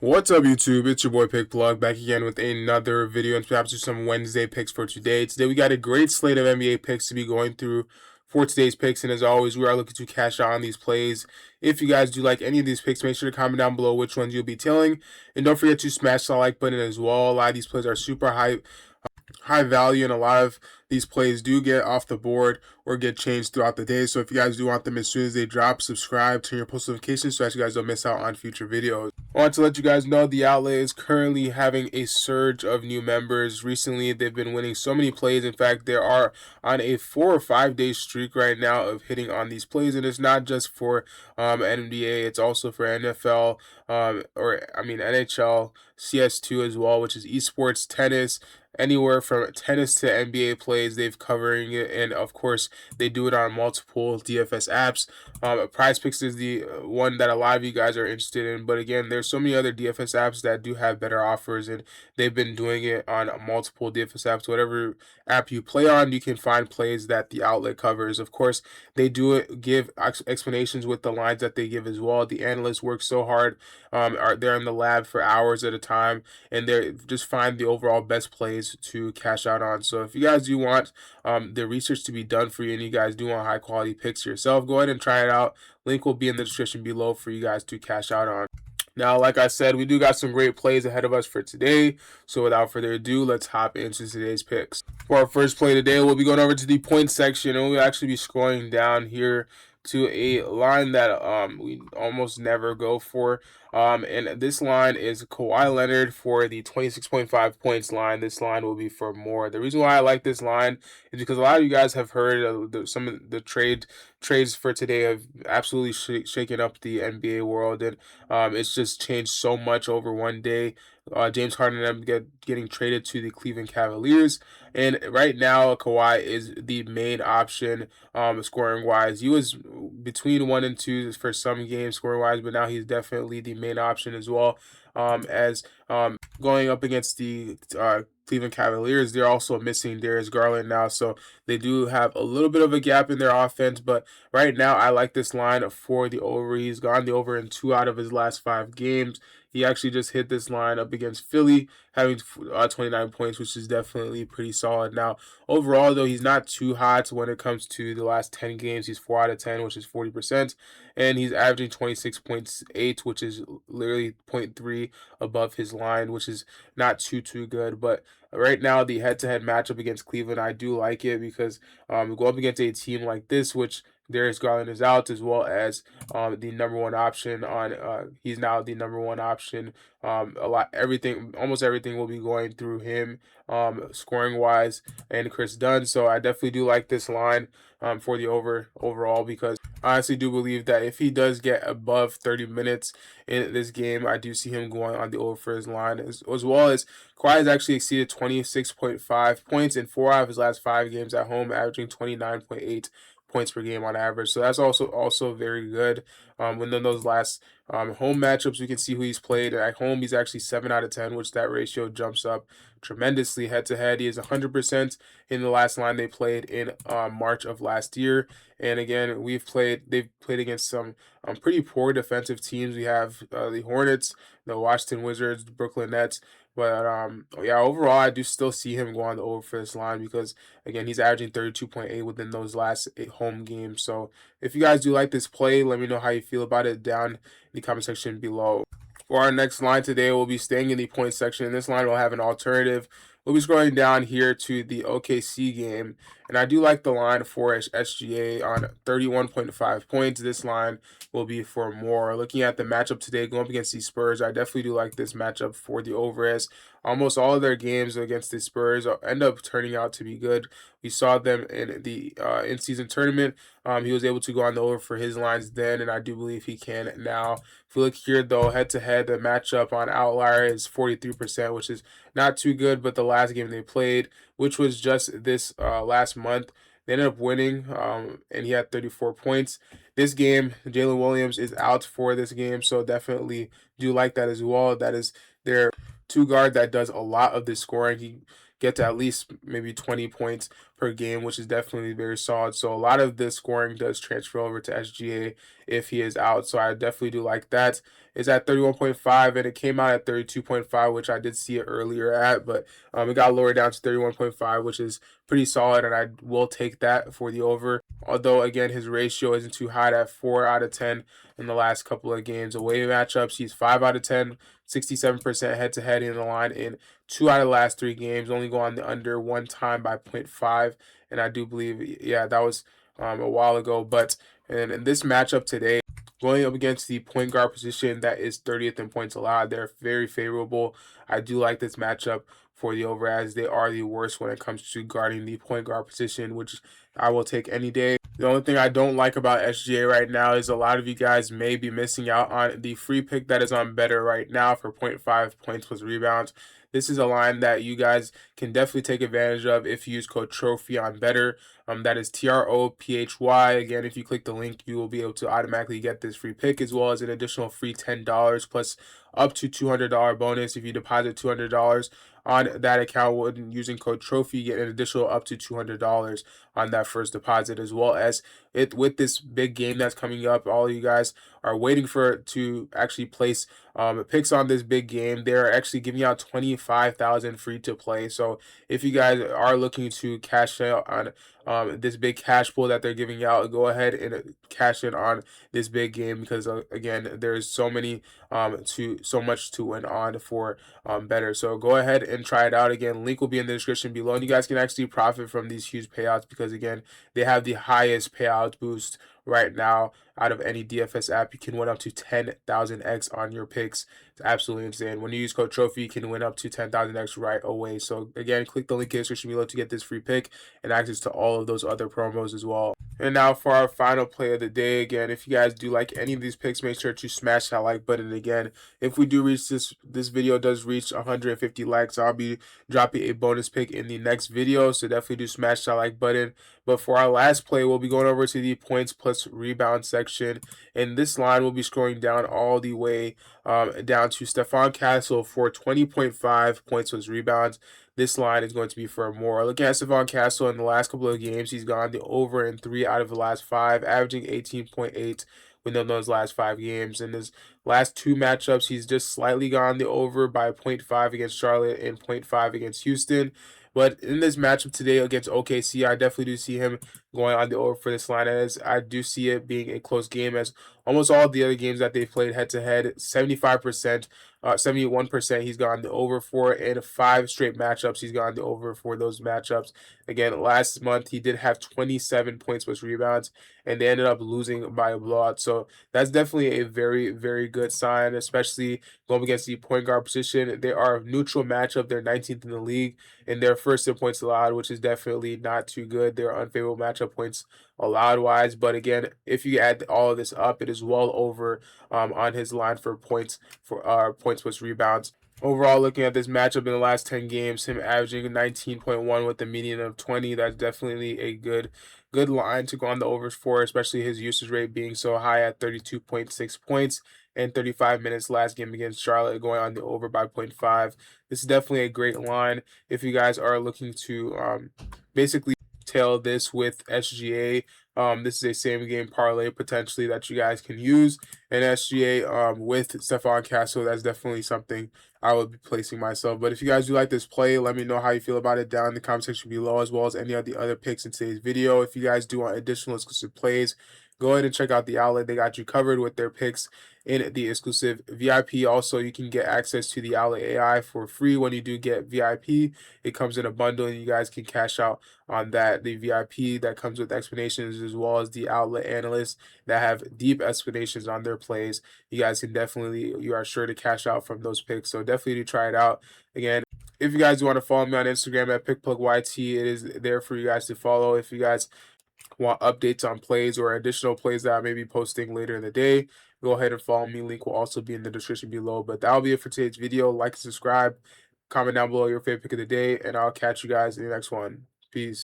What's up, YouTube? It's your boy Pick Plug back again with another video and perhaps just some Wednesday picks for today. Today we got a great slate of NBA picks to be going through for today's picks, and as always, we are looking to cash out on these plays. If you guys do like any of these picks, make sure to comment down below which ones you'll be tailing, and don't forget to smash the like button as well. A lot of these plays are super high value, and a lot of these plays do get off the board or get changed throughout the day. So if you guys do want them as soon as they drop, subscribe, turn your post notifications so that you guys don't miss out on future videos. I want to let you guys know the outlet is currently having a surge of new members. Recently, they've been winning so many plays. In fact, they are on a 4 or 5 day streak right now of hitting on these plays, and it's not just for NBA; it's also for NFL, NHL, CS2 as well, which is esports, tennis, anywhere from tennis to NBA plays. They've covering it, and of course, they do it on multiple DFS apps. PrizePicks is the one that a lot of you guys are interested in, but again, there's so many other DFS apps that do have better offers, and they've been doing it on multiple DFS apps. Whatever app you play on, you can find plays that the outlet covers. Of course, they do give explanations with the lines that they give as well. The analysts work so hard, they're in the lab for hours at a time, and they just find the overall best plays to cash out on. So if you guys do want the research to be done for you, and you guys do want high quality picks yourself, go ahead and try it out. Link will be in the description below for you guys to cash out on. Now, like I said, we do got some great plays ahead of us for today. So without further ado, let's hop into today's picks. For our first play today, we'll be going over to the point section, and we'll actually be scrolling down here to a line that we almost never go for. And this line is Kawhi Leonard for the 26.5 points line. This line will be for more. The reason why I like this line is because a lot of you guys have heard of some of the trades for today have absolutely shaken up the NBA world, and it's just changed so much over one day. James Harden and them getting traded to the Cleveland Cavaliers, and right now Kawhi is the main option scoring wise. He was between 1 and 2 for some games scoring wise, but now he's definitely the main option as well. As going up against the Cleveland Cavaliers, they're also missing Darius Garland now, so they do have a little bit of a gap in their offense. But right now, I like this line for the over. He's gone the over in 2 out of his last 5 games. He actually just hit this line up against Philly, having 29 points, which is definitely pretty solid. Now, overall, though, he's not too hot when it comes to the last 10 games. He's 4 out of 10, which is 40%, and he's averaging 26.8, which is literally 0.3 above his line, which is not too good. But right now, the head-to-head matchup against Cleveland, I do like it because we go up against a team like this, which Darius Garland is out, as well as the number one option on. He's now the number one option. Almost everything will be going through him, scoring wise, and Chris Dunn. So I definitely do like this line for the overall, because I honestly do believe that if he does get above 30 minutes in this game, I do see him going on the over for his line, as well as Kawhi has actually exceeded 26.5 points in 4 out of his last 5 games at home, averaging 29.8 points per game on average. So that's also very good. Within those last home matchups, we can see who he's played. At home, he's actually 7 out of 10, which that ratio jumps up tremendously. Head to head, he is 100% in the last line they played in March of last year. And again, they've played against some pretty poor defensive teams. We have the Hornets, the Washington Wizards, the Brooklyn Nets. But yeah, overall, I do still see him going the over for this line because, again, he's averaging 32.8 within those last 8 home games. So if you guys do like this play, let me know how you feel about it down in the comment section below. For our next line today, we'll be staying in the point section. In this line, we'll have an alternative. We'll be scrolling down here to the OKC game, and I do like the line for SGA on 31.5 points. This line will be for more. Looking at the matchup today, going up against the Spurs, I definitely do like this matchup for the over, as almost all of their games against the Spurs end up turning out to be good. We saw them in the in-season tournament. He was able to go on the over for his lines then, and I do believe he can now. If you look here, though, head-to-head, the matchup on Outlier is 43%, which is not too good, but the last game they played, which was just this last month, they ended up winning, and he had 34 points. This game, Jalen Williams is out for this game, so definitely do like that as well. That is their two guard that does a lot of the scoring. get to at least maybe 20 points per game, which is definitely very solid. So a lot of the scoring does transfer over to SGA if he is out. So I definitely do like that. It's at 31.5 and it came out at 32.5, which I did see it earlier at, but it got lowered down to 31.5, which is pretty solid, and I will take that for the over. Although again, his ratio isn't too high at 4 out of 10 in the last couple of games. Away matchups, he's 5 out of 10, 67% head to head in the line in 2 out of the last 3 games. Only go on the under one time by 0.5, and I do believe, yeah, that was a while ago. But in this matchup today, going up against the point guard position that is 30th in points allowed, they're very favorable. I do like this matchup for the over, as they are the worst when it comes to guarding the point guard position, which I will take any day. The only thing I don't like about SGA right now is a lot of you guys may be missing out on the free pick that is on Betr right now for 0.5 points plus rebounds. This is a line that you guys can definitely take advantage of if you use code Trophy on Betr. That is TROPHY. Again, if you click the link, you will be able to automatically get this free pick, as well as an additional free $10 plus up to $200 bonus if you deposit $200 on that account when using code Trophy. You get an additional up to $200 on that first deposit, as well as it with this big game that's coming up. All of you guys are waiting for it to actually place picks on this big game. They're actually giving out 25,000 free to play. So if you guys are looking to cash out on this big cash pool that they're giving out, go ahead and cash in on this big game, because again, there's so much to win on for Betr. So go ahead and try it out. Again, link will be in the description below, and you guys can actually profit from these huge payouts, because again, they have the highest payout boost right now out of any DFS app. You can win up to 10,000x on your picks. It's absolutely insane. When you use code Trophy, you can win up to 10,000x right away. So again, click the link in the description below to get this free pick and access to all of those other promos as well. And now for our final play of the day. Again, if you guys do like any of these picks, make sure to smash that like button. Again, if we do reach this video does reach 150 likes, I'll be dropping a bonus pick in the next video. So definitely do smash that like button. But for our last play, we'll be going over to the points plus rebound section. And this line will be scrolling down all the way down to Stefan Castle for 20.5 points plus rebounds. This line is going to be for more. Looking at Stefan Castle in the last couple of games, he's gone the over in 3 out of the last 5, averaging 18.8 within those last 5 games. In his last 2 matchups, he's just slightly gone the over by 0.5 against Charlotte and 0.5 against Houston. But in this matchup today against OKC, I definitely do see him going on the over for this line, as I do see it being a close game, as almost all the other games that they've played head-to-head, 75%, 71% he's gone the over for, and 5 straight matchups he's gone the over for those matchups. Again, last month he did have 27 points plus rebounds, and they ended up losing by a blowout. So that's definitely a very, very good sign, especially going against the point guard position. They are a neutral matchup. They're 19th in the league, and they're first in points allowed, which is definitely not too good. They're unfavorable matchup points allowed wise. But again, if you add all of this up, it is well over on his line for points plus rebounds. Overall, looking at this matchup in the last 10 games, him averaging 19.1 with a median of 20, that's definitely a good line to go on the overs for, especially his usage rate being so high at 32.6 points and 35 minutes last game against Charlotte, going on the over by 0.5. This is definitely a great line if you guys are looking to basically tail this with SGA. This is a same game parlay potentially that you guys can use. And SGA with Stefan Castle, that's definitely something I would be placing myself. But if you guys do like this play, let me know how you feel about it down in the comment section below, as well as any of the other picks in today's video. If you guys do want additional exclusive plays, go ahead and check out the outlet. They got you covered with their picks in the exclusive VIP. Also, you can get access to the outlet AI for free when you do get VIP. It comes in a bundle, and you guys can cash out on that. The VIP that comes with explanations, as well as the outlet analysts that have deep explanations on their plays. You guys can definitely, you are sure to cash out from those picks. So definitely do try it out. Again, if you guys want to follow me on Instagram at PickPlugYT, it is there for you guys to follow. If you guys want updates on plays or additional plays that I may be posting later in the day, go ahead and follow me. Link will also be in the description below. But that'll be it for today's video. Like and subscribe. Comment down below your favorite pick of the day, and I'll catch you guys in the next one. Peace.